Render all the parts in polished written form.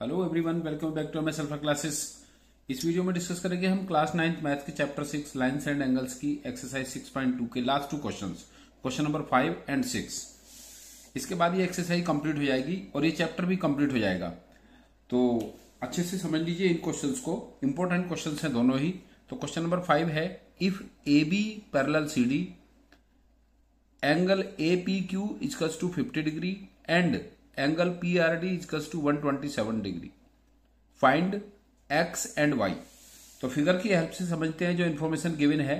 Hello everyone, welcome back to my self classes. इस video में discuss करेंगे हम क्लास 9th मैथ के चैप्टर 6 लाइन्स एंड एंगल्स की एक्सरसाइज 6.2 के last two questions, question number 5 and 6। इसके बाद ये एक्सरसाइज कंप्लीट हो जाएगी और ये चैप्टर भी कंप्लीट हो जाएगा। तो अच्छे से समझ लीजिए इन क्वेश्चंस को, इंपॉर्टेंट क्वेश्चंस हैं दोनों ही। तो क्वेश्चन नंबर 5 है, if A B parallel C D angle A P Q equals to 50 degree and angle P R D equals to 127 degree, find X and Y. तो फिगर की help से समझते हैं जो इन्फॉर्मेशन गिवन है।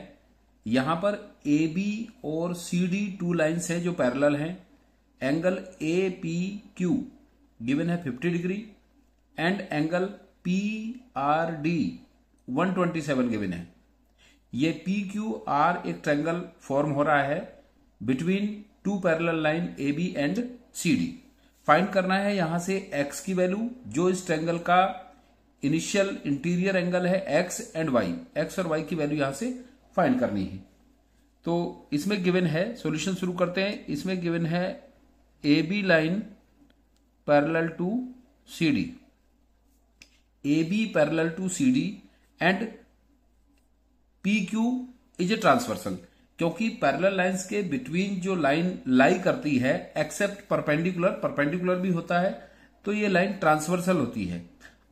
यहां पर ए बी और सी डी टू लाइन्स हैं जो पैरेलल हैं। Angle A P Q given है 50 degree and angle P R D 127 given है। ये पी क्यू आर एक ट्रायंगल फॉर्म हो रहा है between two parallel line A B and C D. Find करना है यहां से एक्स की वैल्यू, जो इस ट्रायंगल का इनिशियल इंटीरियर एंगल है, एक्स एंड वाई। एक्स और वाई की वैल्यू यहां से फाइंड करनी है। तो इसमें गिवन है, सॉल्यूशन शुरू करते हैं। इसमें गिवन है A B line parallel to C D, A B parallel to C D and P Q is a transversal. क्योंकि पैरेलल लाइंस के बिटवीन जो लाइन लाई करती है, एक्सेप्ट परपेंडिकुलर, परपेंडिकुलर भी होता है, तो ये लाइन ट्रांसवर्सल होती है।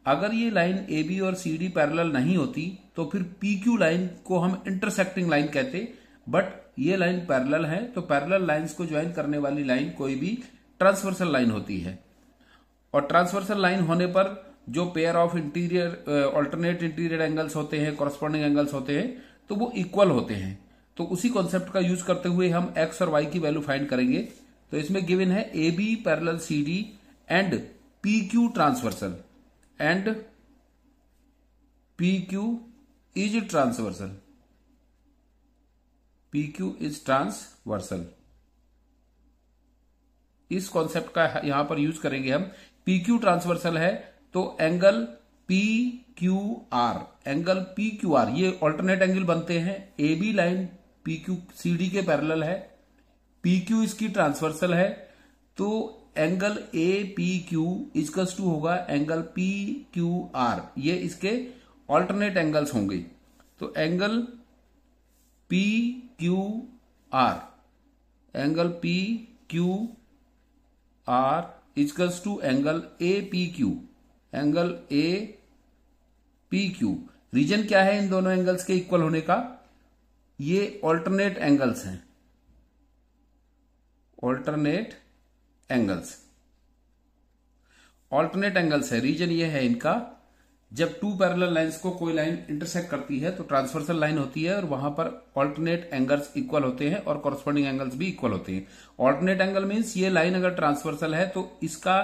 अगर ये लाइन ए बी और सी डी पैरेलल नहीं होती तो फिर पी क्यू लाइन को हम इंटरसेक्टिंग लाइन कहते, बट ये लाइन पैरेलल है तो पैरेलल लाइंस को ज्वाइन करने वाली लाइन कोई भी ट्रांसवर्सल लाइन होती है। और ट्रांसवर्सल लाइन होने पर जो pair of interior alternate interior angles होते हैं, कॉरस्पॉन्डिंग एंगल्स होते हैं, तो वो इक्वल होते हैं। तो उसी कॉन्सेप्ट का यूज करते हुए हम एक्स और वाई की वैल्यू फाइंड करेंगे। तो इसमें गिवन है A B parallel C D and P Q transversal and P Q is transversal, P Q is transversal. इस कॉन्सेप्ट का यहां पर यूज करेंगे हम। पी क्यू ट्रांसवर्सल है तो angle P Q R, angle P Q R ये alternate angle बनते हैं। A B line P Q C D के पैरेलल है, पी क्यू इसकी ट्रांसवर्सल है, तो angle A P Q equals to होगा एंगल पी क्यू आर। ये इसके ऑल्टरनेट एंगल्स होंगे। तो angle P Q R, angle P Q R equals to angle A P Q, angle A P Q. Reason क्या है इन दोनों angles के equal होने का? ये ऑल्टरनेट एंगल्स हैं, ऑल्टरनेट एंगल्स, ऑल्टरनेट एंगल्स है। रीजन ये है इनका, जब टू पैरेलल लाइंस को कोई लाइन इंटरसेक्ट करती है तो ट्रांसवर्सल लाइन होती है और वहां पर ऑल्टरनेट एंगल्स इक्वल होते हैं और कॉरस्पॉन्डिंग एंगल्स भी इक्वल होते हैं। ऑल्टरनेट एंगल मींस ये लाइन अगर ट्रांसवर्सल है तो इसका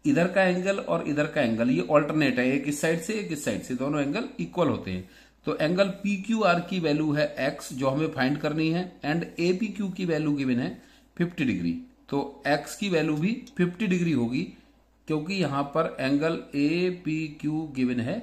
इधर का एंगल और इधर का एंगल ये ऑल्टरनेट है, एक इस साइड से एक इस साइड से, दोनों एंगल इक्वल होते हैं। तो एंगल पी क्यू आर की वैल्यू है एक्स, जो हमें फाइंड करनी है, एंड ए पी क्यू की वैल्यू गिवन है 50 डिग्री। तो एक्स की वैल्यू भी 50 डिग्री होगी क्योंकि यहां पर angle A P Q given है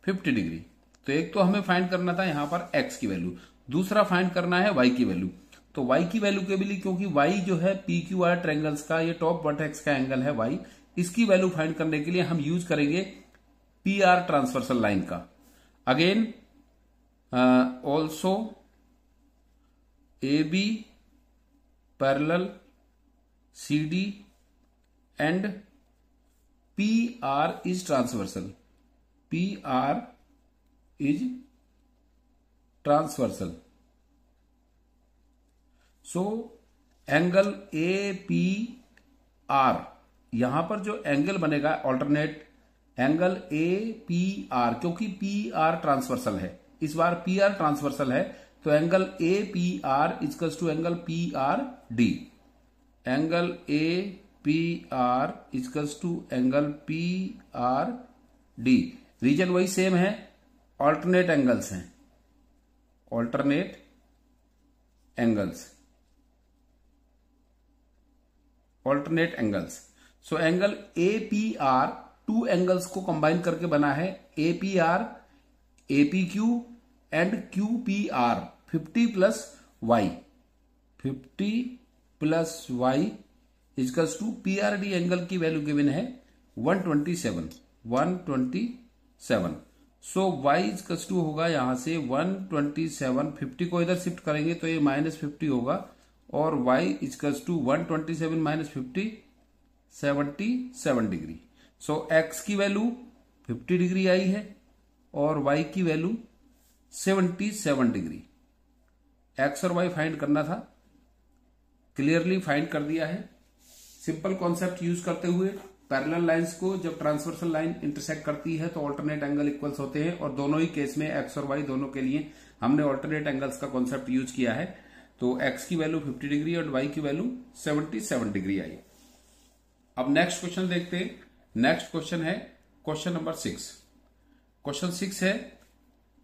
50 डिग्री। तो एक तो हमें फाइंड करना था यहां पर एक्स की वैल्यू, दूसरा फाइंड करना है वाई की वैल्यू। तो वाई की वैल्यू के लिए, क्योंकि वाई जो है पी क्यू आर ट्रायंगल्स का ये टॉप वर्टेक्स का एंगल है वाई, इसकी वैल्यू फाइंड करने के लिए हम यूज करेंगे पी आर ट्रांसवर्सल लाइन का। Again also A B parallel C D and P R is transversal, P R is transversal. So angle A P R, यहां पर जो एंगल बनेगा alternate angle A P R, क्योंकि P R transversal है, इस बार P R transversal है, तो angle A P R equals to angle P R D, angle A P R equals to angle P R D. Reason वही same है, alternate angles हैं, alternate angles, alternate angles. So angle A P R two angles को combine करके बना है A P R, A P Q and Q P R, 50 plus Y, 50 plus Y equals to P R D angle की value given है 127 सो y equals to होगा यहां से 127, 50 को इधर शिफ्ट करेंगे तो ये -50 होगा और y equals to 127 minus 50 77 degree. So x की वैल्यू 50 डिग्री आई है और y की वैल्यू 77 डिग्री। x और y फाइंड करना था, क्लियरली फाइंड कर दिया है। सिंपल कॉन्सेप्ट यूज करते हुए पैरेलल लाइंस को जब ट्रांसवर्सल लाइन इंटरसेक्ट करती है तो ऑल्टरनेट एंगल इक्वल्स होते हैं और दोनों ही केस में x और y दोनों के लिए हमने ऑल्टरनेट एंगल्स का कॉन्सेप्ट यूज किया है। तो x की वैल्यू 50 डिग्री और y की वैल्यू 77 डिग्री आई। अब नेक्स्ट क्वेश्चन देखते हैं। नेक्स्ट क्वेश्चन है क्वेश्चन नंबर 6। क्वेश्चन 6 है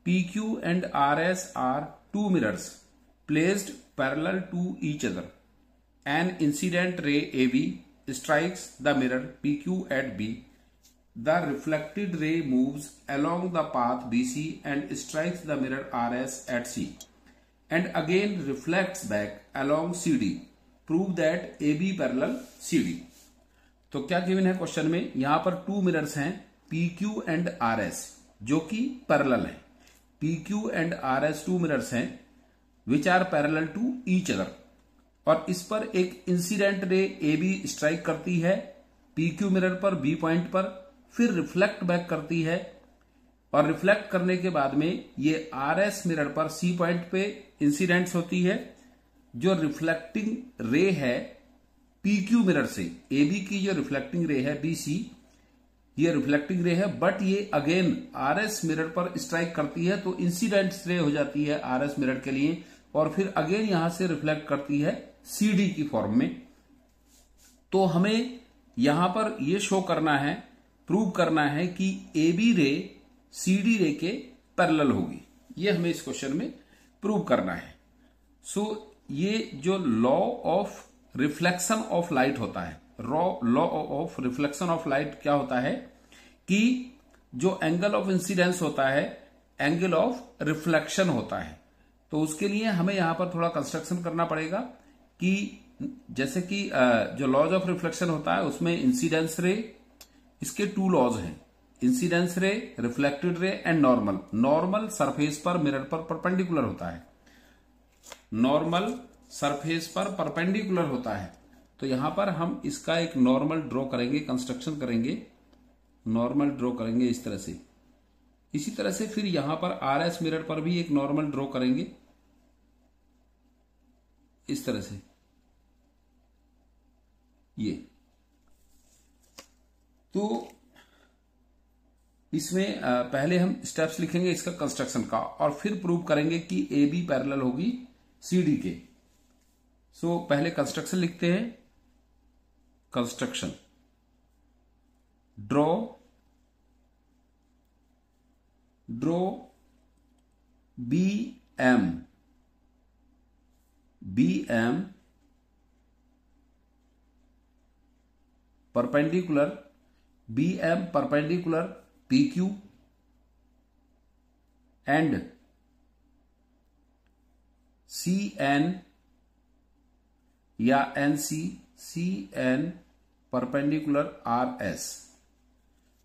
PQ and RS are two mirrors placed parallel to each other. An incident ray AB strikes the mirror PQ at B. The reflected ray moves along the path BC and strikes the mirror RS at C and again reflects back along CD. Prove that AB parallel CD. तो क्या given है question में, यहां पर two mirrors हैं PQ and RS जो कि parallel है। PQ and RS two mirrors हैं which are parallel to each other और इस पर एक इंसिडेंट रे AB स्ट्राइक करती है PQ मिरर पर B पॉइंट पर, फिर रिफ्लेक्ट बैक करती है और रिफ्लेक्ट करने के बाद में ये RS मिरर पर C पॉइंट पे इंसिडेंट्स होती है। जो रिफ्लेक्टिंग रे है PQ मिरर से AB की जो रिफ्लेक्टिंग रे है BC, ये रिफ्लेक्टिंग रे है बट ये अगेन RS मिरर पर स्ट्राइक करती है तो इंसिडेंट्स रे हो जाती है RS मिरर के लिए और फिर अगेन यहां से रिफ्लेक्ट करती है CD की फॉर्म में। तो हमें यहां पर यह शो करना है, प्रूव करना है कि AB रे CD रे के पैरेलल होगी। ये हमें इस क्वेश्चन में प्रूव करना है। सो ये जो law of reflection of light होता है, law of reflection of light क्या होता है कि जो एंगल ऑफ इंसिडेंस होता है एंगल ऑफ रिफ्लेक्शन होता है। तो उसके लिए हमें यहां पर थोड़ा कंस्ट्रक्शन करना पड़ेगा कि जैसे कि जो लॉज ऑफ रिफ्लेक्शन होता है उसमें इंसिडेंस रे, इसके टू लॉज हैं, इंसिडेंस रे, reflected ray and normal. Normal surface पर मिरर पर परपेंडिकुलर होता है, नॉर्मल सरफेस पर परपेंडिकुलर होता है। तो यहां पर हम इसका एक नॉर्मल ड्रॉ करेंगे, कंस्ट्रक्शन करेंगे, नॉर्मल ड्रॉ करेंगे इस तरह से। इसी तरह से फिर यहां पर RS मिरर पर भी एक नॉर्मल ड्रॉ करेंगे इस तरह से। ये तो इसमें पहले हम स्टेप्स लिखेंगे इसका कंस्ट्रक्शन का और फिर प्रूव करेंगे कि AB पैरेलल होगी CD के। सो पहले कंस्ट्रक्शन लिखते हैं। Construction, draw BM perpendicular, BM perpendicular PQ and CN या CN परपेंडिकुलर RS।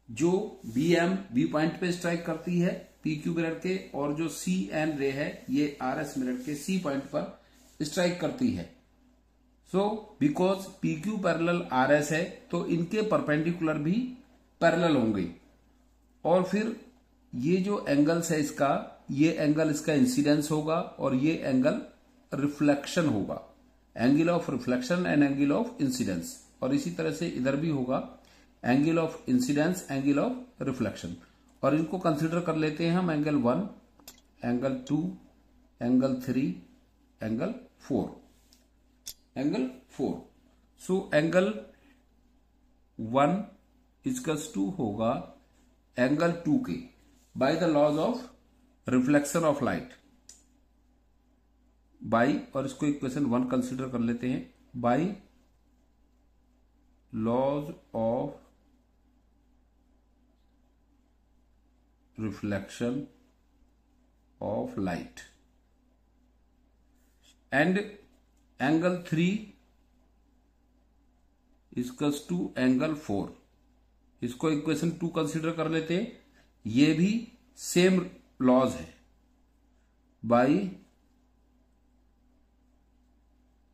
जो BM B पॉइंट पे स्ट्राइक करती है PQ मिरर के और जो CN रे है ये RS मिरर के C पॉइंट पर स्ट्राइक करती है। So because PQ parallel RS है तो इनके परपेंडिकुलर भी पैरेलल होंगे और फिर ये जो एंगल्स है इसका, ये एंगल इसका इंसिडेंस होगा और ये एंगल रिफ्लेक्शन होगा, angle of reflection and angle of incidence. और इसी तरह से इधर भी होगा angle of incidence, angle of reflection. और इनको कंसीडर कर लेते हैं हम angle 1, angle 2, angle 3, angle 4, angle 4। So angle 1 equals to होगा एंगल 2 के by the laws of reflection of light, by, और इसको इक्वेशन 1 कंसीडर कर लेते हैं, by laws of reflection of light and angle 3 equals to angle 4 इसको equation 2 consider कर लेते हैं। ये भी सेम लॉज है, by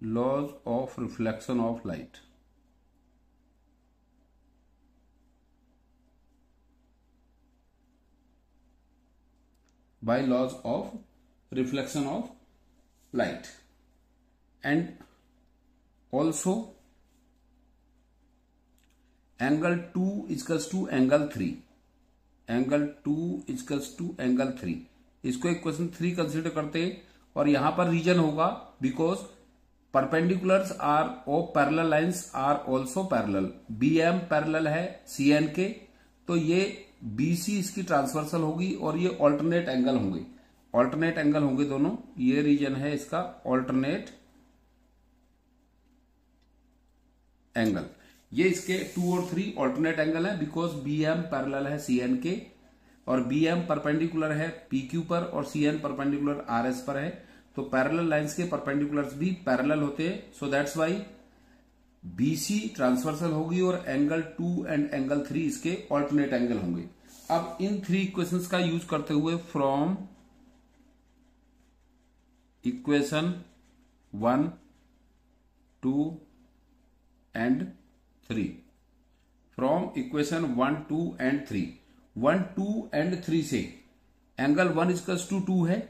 laws of reflection of light. by laws of reflection of light, and also angle 2 is equals to angle 3, angle 2 is equals to angle 3। इसको equation 3 consider करते हैं और यहां पर रीजन होगा because perpendiculars are of parallel lines are also parallel. BM parallel है CN के, तो ये BC इसकी ट्रांसवर्सल होगी और ये ऑल्टरनेट एंगल होंगे, ऑल्टरनेट एंगल होंगे दोनों। ये रीजन है इसका ऑल्टरनेट एंगल। ये इसके 2 और 3 ऑल्टरनेट एंगल है बिकॉज BM पैरेलल है CN के और BM परपेंडिकुलर है PQ पर और CN परपेंडिकुलर RS पर है। तो पैरेलल लाइंस के परपेंडिकुलर्स भी पैरेलल होते हैं, so that's why BC transversal होगी और एंगल 2 एंड एंगल 3 इसके ऑल्टरनेट एंगल होंगे। अब इन 3 इक्वेशंस का यूज करते हुए from equation 1, 2 and 3, from equation 1, 2 and 3, 1, 2 and 3 से एंगल 1 इक्वल्स टू 2 है,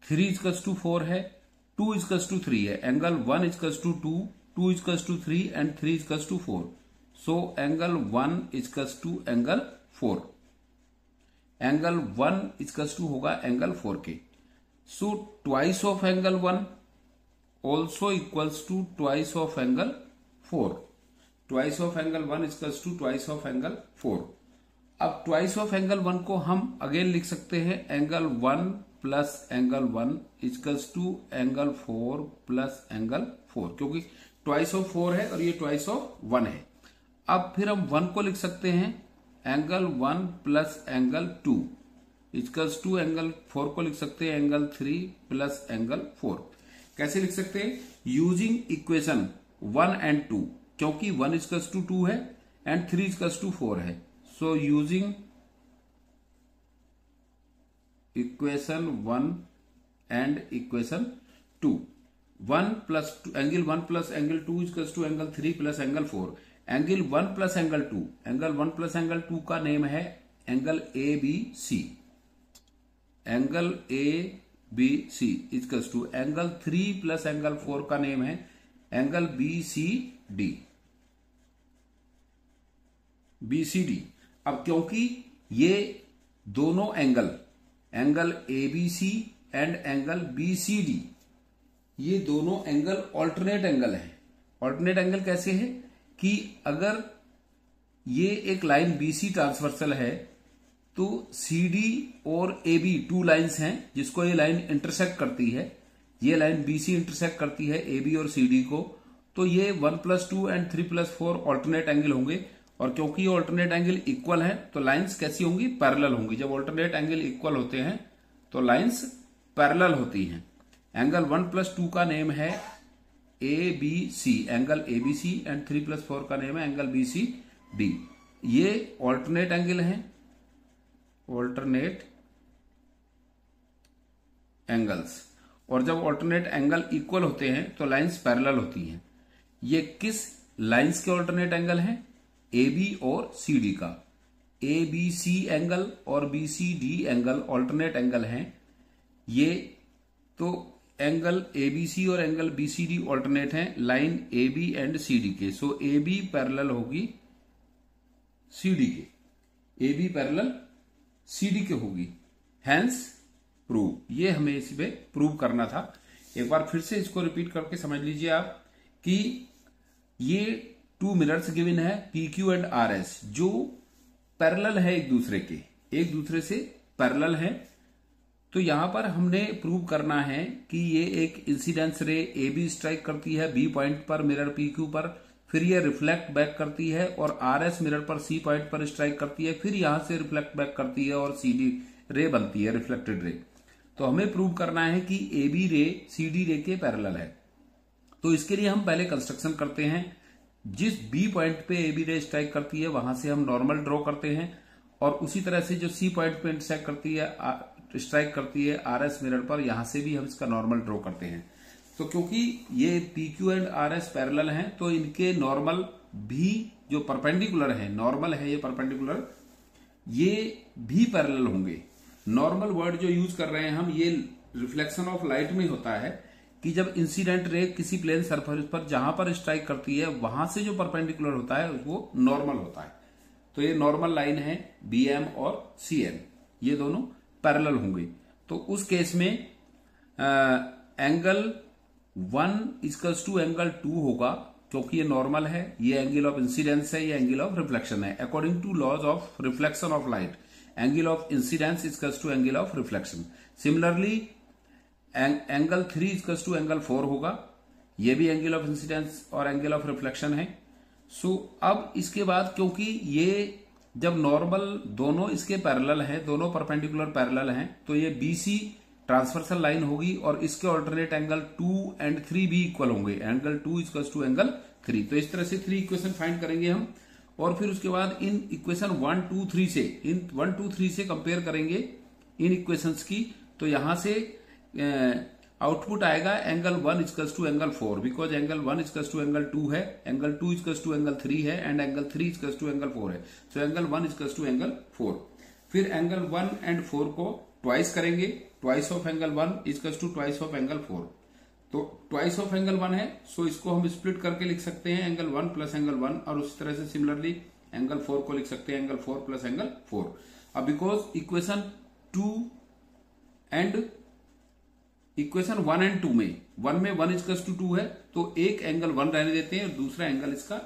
3 इक्वल्स टू 4 है, 2 इक्वल्स टू 3 है। Angle 1 equals to 2, 2 equals to 3 and 3 equals to 4। So angle 1 equals to angle 4, angle 1 equals to होगा angle 4 के। So twice of angle 1 also equals to twice of angle 4, twice of angle 1 equals to twice of angle 4। अब twice of angle 1 को हम again लिख सकते हैं angle 1 plus angle 1 equals to angle 4 plus angle 4, क्योंकि twice of 4 है और ये ट्वाइस ऑफ 1 है। अब फिर हम 1 को लिख सकते हैं angle 1 plus angle 2 equals to angle 4 को लिख सकते हैं एंगल 3 प्लस एंगल 4। कैसे लिख सकते हैं? यूजिंग इक्वेशन 1 एंड 2, क्योंकि 1 इक्वल्स टू 2 है एंड 3 इक्वल्स टू 4 है। So using equation 1 and equation 2, 1 plus angle 1 plus angle 2 equals to angle 3 plus angle 4। Angle 1 plus angle 2, angle 1 plus angle 2 का name है angle ABC, angle ABC equals to angle 3 plus angle 4 का name है angle BCD, BCD। अब क्योंकि ये दोनों angle, angle ABC and angle BCD, ये दोनों एंगल ऑल्टरनेट एंगल है। ऑल्टरनेट एंगल कैसे है कि अगर ये एक लाइन BC ट्रांसवर्सल है तो CD और AB 2 लाइंस हैं जिसको ये लाइन इंटरसेक्ट करती है। ये लाइन BC इंटरसेक्ट करती है AB और CD को, तो ये 1 plus 2 and 3 plus 4 alternate angle होंगे। और क्योंकि ये ऑल्टरनेट एंगल इक्वल है तो लाइंस कैसी होंगी? पैरेलल होंगी। जब ऑल्टरनेट एंगल इक्वल होते हैं तो लाइंस पैरेलल होती हैं। एंगल 1 प्लस 2 का नेम है ABC, angle ABC, and 3 plus 4 का नेम है एंगल BCD। ये ऑल्टरनेट एंगल है, ऑल्टरनेट एंगल्स। और जब ऑल्टरनेट एंगल इक्वल होते हैं तो लाइंस पैरेलल होती हैं। ये किस लाइंस के ऑल्टरनेट एंगल हैं? AB और CD का। ABC एंगल और BCD एंगल ऑल्टरनेट एंगल हैं। ये तो एंगल ABC और एंगल BCD ऑल्टरनेट हैं लाइन AB एंड CD के। सो AB पैरेलल होगी CD के, AB पैरेलल CD के होगी, हैंस प्रूव। ये हमें इसमें प्रूव करना था। एक बार फिर से इसको रिपीट करके समझ लीजिए आप कि ये 2 मिरर्स गिवन है PQ एंड RS जो पैरेलल है एक दूसरे के, एक दूसरे से पैरेलल है। तो यहां पर हमने प्रूव करना है कि ये एक इंसिडेंस रे AB स्ट्राइक करती है B पॉइंट पर मिरर PQ पर, फिर ये रिफ्लेक्ट बैक करती है और RS मिरर पर C पॉइंट पर स्ट्राइक करती है, फिर यहां से रिफ्लेक्ट बैक करती है और CD रे बनती है, रिफ्लेक्टेड रे। तो हमें प्रूव करना है कि AB रे CD रे के पैरेलल है। तो इसके लिए हम पहले कंस्ट्रक्शन करते हैं। जिस बी पॉइंट पे ए बी रे स्ट्राइक करती है वहां से हम नॉर्मल ड्रॉ करते हैं, और उसी तरह से जो सी पॉइंट पे स्ट्राइक करती है आर एस मिरर पर, यहां से भी हम इसका नॉर्मल ड्रॉ करते हैं। तो क्योंकि ये P Q and R S parallel हैं, तो इनके नॉर्मल भी जो परपेंडिकुलर है, नॉर्मल है ये परपेंडिकुलर, ये भी पैरेलल होंगे। नॉर्मल वर्ड जो यूज कर रहे हैं हम, ये रिफ्लेक्शन ऑफ लाइट में होता है कि जब इंसिडेंट रे किसी प्लेन सरफेस पर जहां पर स्ट्राइक करती है वहां से जो परपेंडिकुलर होता है वो नॉर्मल होता है। तो ये नॉर्मल लाइन है बी एम और सी एन, ये दोनों पैरेलल होंगे। तो उस केस में एंगल 1 इक्वल्स टू एंगल 2 होगा, क्योंकि ये नॉर्मल है, ये एंगल ऑफ इंसिडेंस है, ये एंगल ऑफ रिफ्लेक्शन है। According to laws of reflection of light, angle of incidence equals to angle of reflection. Similarly angle 3 equals to angle 4 होगा, ये भी एंगल ऑफ इंसिडेंस और एंगल ऑफ रिफ्लेक्शन है। So अब इसके बाद, क्योंकि ये जब नॉर्मल दोनों इसके पैरेलल हैं, दोनों परपेंडिकुलर पैरेलल हैं, तो ये बीसी ट्रांसवर्सल लाइन होगी और इसके ऑल्टरनेट एंगल 2 एंड 3 भी इक्वल होंगे। Angle 2 equals to angle 3। तो इस तरह से 3 इक्वेशन फाइंड करेंगे हम, और फिर उसके बाद इन इक्वेशन 1 2 3 से, इन 1 2 3 से कंपेयर करेंगे इन इक्वेशंस की। तो यहां से आउटपुट आएगा angle 1 equals to angle 4, because angle 1 equals to angle 2 है, एंगल 2 इक्वल्स टू एंगल 3 है, and angle 3 equals to angle 4 है। So angle 1 equals to angle 4। फिर एंगल 1 एंड 4 को ट्वाइस करेंगे, twice of angle 1 equals to twice of angle 4। तो twice of angle 1 है, सो इसको हम स्प्लिट करके लिख सकते हैं एंगल 1 प्लस एंगल 1, और उसी तरह से सिमिलरली एंगल 4 को लिख सकते हैं एंगल 4 प्लस एंगल 4। अब बिकॉज इक्वेशन 1 एंड 2 में, 1 में 1 इक्वल्स टू 2 है, तो एक एंगल 1 रहने देते हैं और दूसरा एंगल इसका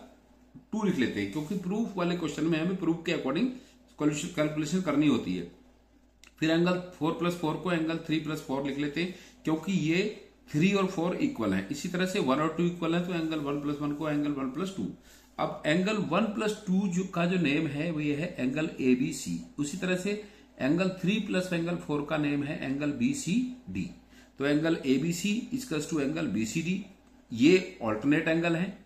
2 लिख लेते हैं, क्योंकि प्रूफ वाले क्वेश्चन में हमें प्रूफ के अकॉर्डिंग कैलकुलेशन करनी होती है। फिर एंगल 4 प्लस 4 को एंगल 3 प्लस 4 लिख लेते हैं, क्योंकि ये 3 और 4 इक्वल है। इसी तरह से 1 और 2 इक्वल है, तो एंगल 1 प्लस 1 को एंगल 1 प्लस 2। अब एंगल 1 प्लस 2 का जो नेम है वो ये है एंगल ABC। उसी तरह से एंगल 3 प्लस एंगल 4 का नेम है एंगल BCD। तो angle ABC equals to angle BCD, ये ऑल्टरनेट एंगल है,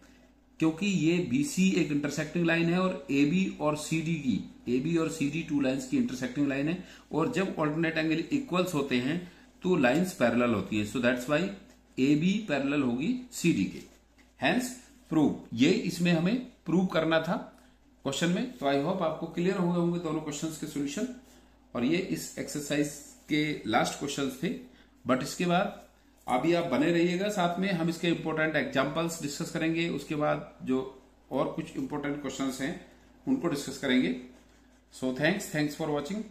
क्योंकि ये BC एक इंटरसेक्टिंग लाइन है और AB और CD 2 लाइंस की इंटरसेक्टिंग लाइन है, और जब ऑल्टरनेट एंगल इक्वल्स होते हैं तो लाइंस पैरेलल होती है। So that's why AB parallel होगी CD के। हैंस प्रूव, ये इसमें हमें प्रूव करना था क्वेश्चन में। तो आई होप आपको क्लियर हो गए होंगे दोनों क्वेश्चंस के सॉल्यूशन, और ये इस एक्सरसाइज के लास्ट क्वेश्चंस थे। बट इसके बाद अभी आप बने रहिएगा साथ में, हम इसके इंपॉर्टेंट एग्जांपल्स डिस्कस करेंगे, उसके बाद जो और कुछ इंपॉर्टेंट क्वेश्चंस हैं उनको डिस्कस करेंगे। So thanks for watching.